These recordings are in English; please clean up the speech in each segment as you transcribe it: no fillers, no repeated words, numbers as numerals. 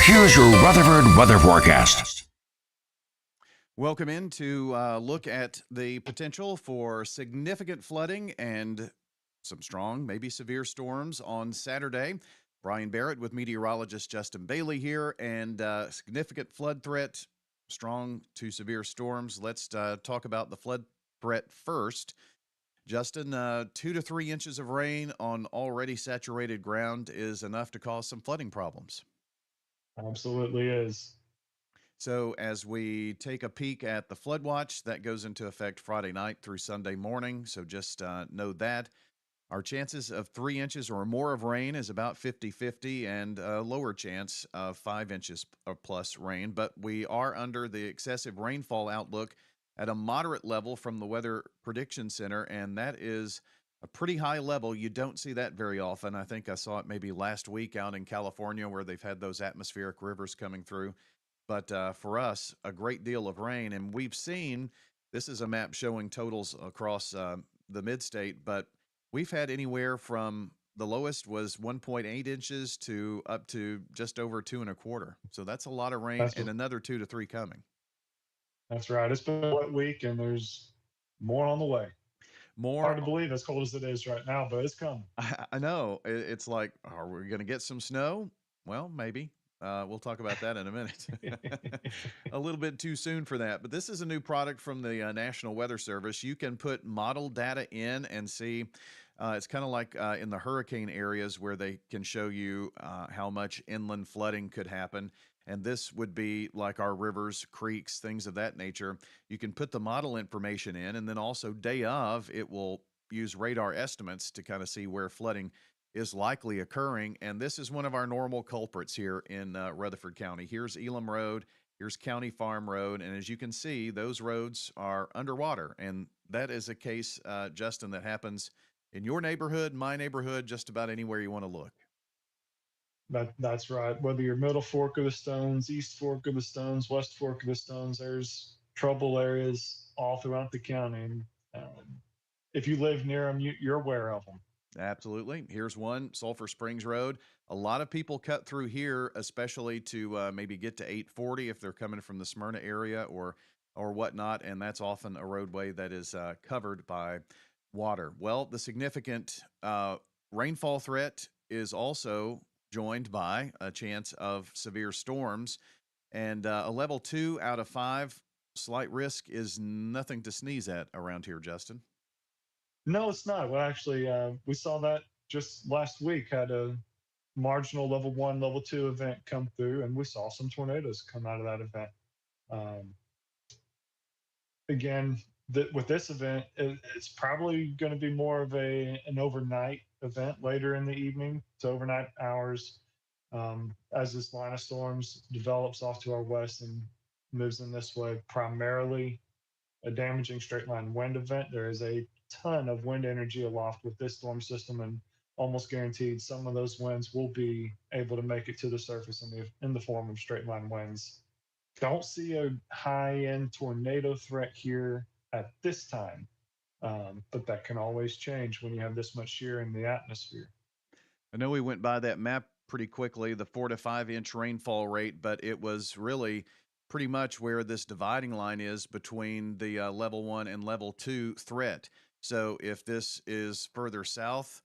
here's your Rutherford weather forecast. Welcome in to look at the potential for significant flooding and some strong, maybe severe storms on Saturday. Brian Barrett with meteorologist Justin Bailey here, and significant flood threat, strong to severe storms. Let's talk about the flood threat first. Justin, 2 to 3 inches of rain on already saturated ground is enough to cause some flooding problems. Absolutely is. So, as we take a peek at the flood watch, that goes into effect Friday night through Sunday morning. So, just know that our chances of 3 inches or more of rain is about 50-50, and a lower chance of 5 inches or plus rain. But we are under the excessive rainfall outlook at a moderate level from the Weather Prediction Center, and that is a pretty high level. You don't see that very often. I think I saw it maybe last week out in California where they've had those atmospheric rivers coming through. But for us, a great deal of rain. And we've seen, this is a map showing totals across the mid-state, but we've had anywhere from the lowest was 1.8 inches to up to just over 2.25. So that's a lot of rain, That's and another 2 to 3 coming. that's right. It's been a wet week, and there's more on the way. Hard More, to believe as cold as it is right now, but it's coming. I know. It's like, are we going to get some snow? Well, maybe. We'll talk about that in a minute. A little bit too soon for that, but this is a new product from the National Weather Service. You can put model data in and see. It's kind of like in the hurricane areas where they can show you how much inland flooding could happen. And this would be like our rivers, creeks, things of that nature. You can put the model information in, and then also day of, it will use radar estimates to kind of see where flooding is likely occurring. And this is one of our normal culprits here in Rutherford County. Here's Elam Road, here's County Farm Road. And as you can see, those roads are underwater. And that is a case, Justin, that happens in your neighborhood, my neighborhood, just about anywhere you want to look. That's right. Whether you're middle fork of the Stones, east fork of the Stones, west fork of the Stones, there's trouble areas all throughout the county. And if you live near them, you're aware of them. Absolutely. Here's one, Sulphur Springs Road. A lot of people cut through here, especially to maybe get to 840 if they're coming from the Smyrna area or whatnot, and that's often a roadway that is covered by water. Well, the significant rainfall threat is also joined by a chance of severe storms, and a level 2 out of 5 slight risk is nothing to sneeze at around here, Justin. No, it's not. Well, actually, we saw that just last week. Had a marginal level 1, level 2 event come through, and we saw some tornadoes come out of that event. Um, Again, with this event, it's probably going to be more of an overnight event later in the evening, so overnight hours, as this line of storms develops off to our west and moves in this way. Primarily a damaging straight line wind event. There is a ton of wind energy aloft with this storm system, and almost guaranteed some of those winds will be able to make it to the surface in the form of straight line winds. Don't see a high end tornado threat here at this time, but that can always change when you have this much shear in the atmosphere. I know we went by that map pretty quickly, the 4 to 5 inch rainfall rate, but it was really pretty much where this dividing line is between the level 1 and level 2 threat. So if this is further south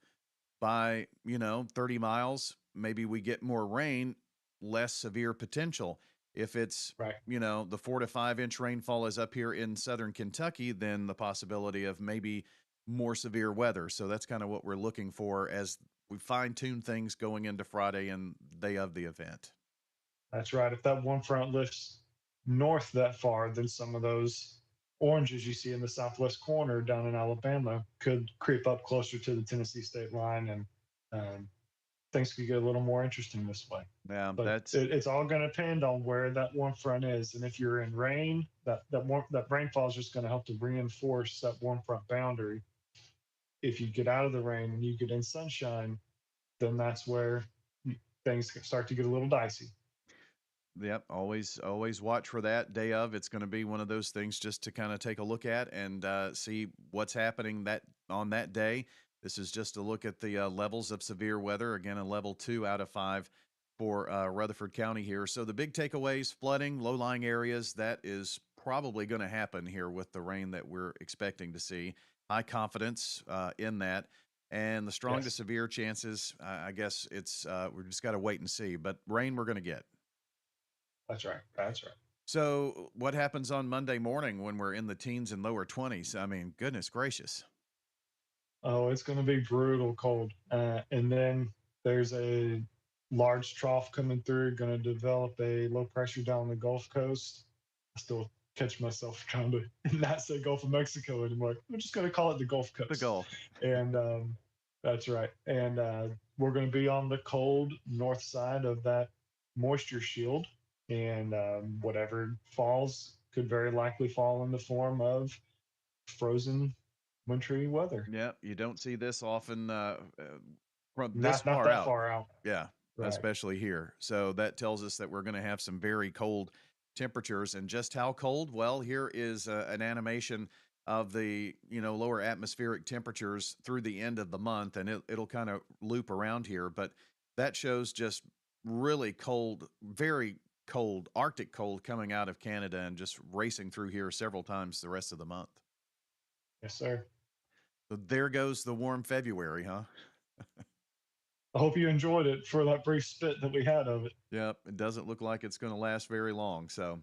by, 30 miles, maybe we get more rain, less severe potential. If it's, Right. the 4 to 5 inch rainfall is up here in southern Kentucky, then the possibility of maybe more severe weather. So that's kind of what we're looking for as we fine tune things going into Friday and day of the event. That's right. If that one front lifts north that far, then some of those oranges you see in the southwest corner down in Alabama could creep up closer to the Tennessee state line, and um, things could get a little more interesting this way. Yeah, But that's it's all going to depend on where that warm front is, and if you're in rain, that rainfall is just going to help to reinforce that warm front boundary. If you get out of the rain and you get in sunshine, then that's where things start to get a little dicey. Yep, always watch for that day of. It's going to be one of those things just to kind of take a look at and see what's happening that on that day. This is just a look at the levels of severe weather. Again, a level 2 out of 5 for Rutherford County here. So the big takeaways: flooding, low-lying areas. That is probably going to happen here with the rain that we're expecting to see. High confidence in that. And the strong to Yes, severe chances, I guess it's we're just got to wait and see. But rain we're going to get. that's right. That's right. So what happens on Monday morning when we're in the teens and lower 20s? I mean, goodness gracious. Oh, it's going to be brutal cold. And then there's a large trough coming through, going to develop a low pressure down the Gulf Coast. I still catch myself trying to not say Gulf of Mexico anymore. I'm just going to call it the Gulf The Coast. Gulf. And that's right. And we're going to be on the cold north side of that moisture shield. And whatever falls could very likely fall in the form of frozen wintry weather. Yeah, you don't see this often from this Not far that out. far out. Yeah, Right. especially here. So that tells us that we're going to have some very cold temperatures. And just how cold? Well, here is an animation of the lower atmospheric temperatures through the end of the month, and it'll kind of loop around here. But that shows just really cold, very cold, Arctic cold coming out of Canada and just racing through here several times the rest of the month. Yes, sir. So there goes the warm February, huh? I hope you enjoyed it for that brief spit that we had of it. Yep, it doesn't look like it's going to last very long. So,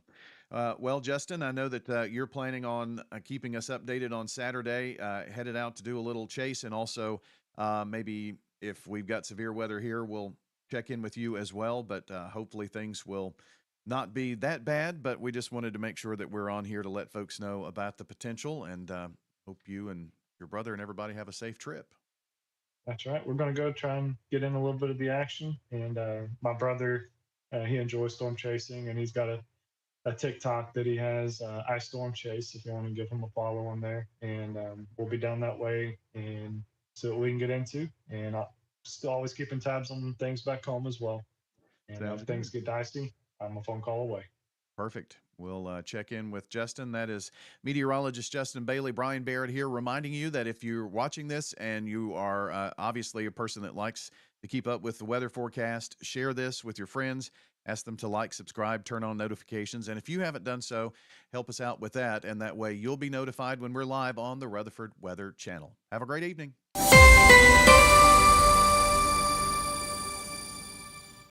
well, Justin, I know that you're planning on keeping us updated on Saturday, headed out to do a little chase, and also maybe if we've got severe weather here, we'll check in with you as well. But hopefully things will not be that bad. But we just wanted to make sure that we're on here to let folks know about the potential, and hope you and your brother and everybody have a safe trip. That's right. We're going to go try and get in a little bit of the action. And my brother, he enjoys storm chasing, and he's got a TikTok that he has, I Storm Chase, if you want to give him a follow on there. And we'll be down that way and see what we can get into. And I'll still always keeping tabs on things back home as well. And Sounds if things good. get dicey, I'm a phone call away. Perfect. We'll check in with Justin. That is meteorologist Justin Bailey. Bryan Barrett here, reminding you that if you're watching this and you are obviously a person that likes to keep up with the weather forecast, share this with your friends. Ask them to like, subscribe, turn on notifications. And if you haven't done so, help us out with that. And that way you'll be notified when we're live on the Rutherford Weather Channel. Have a great evening.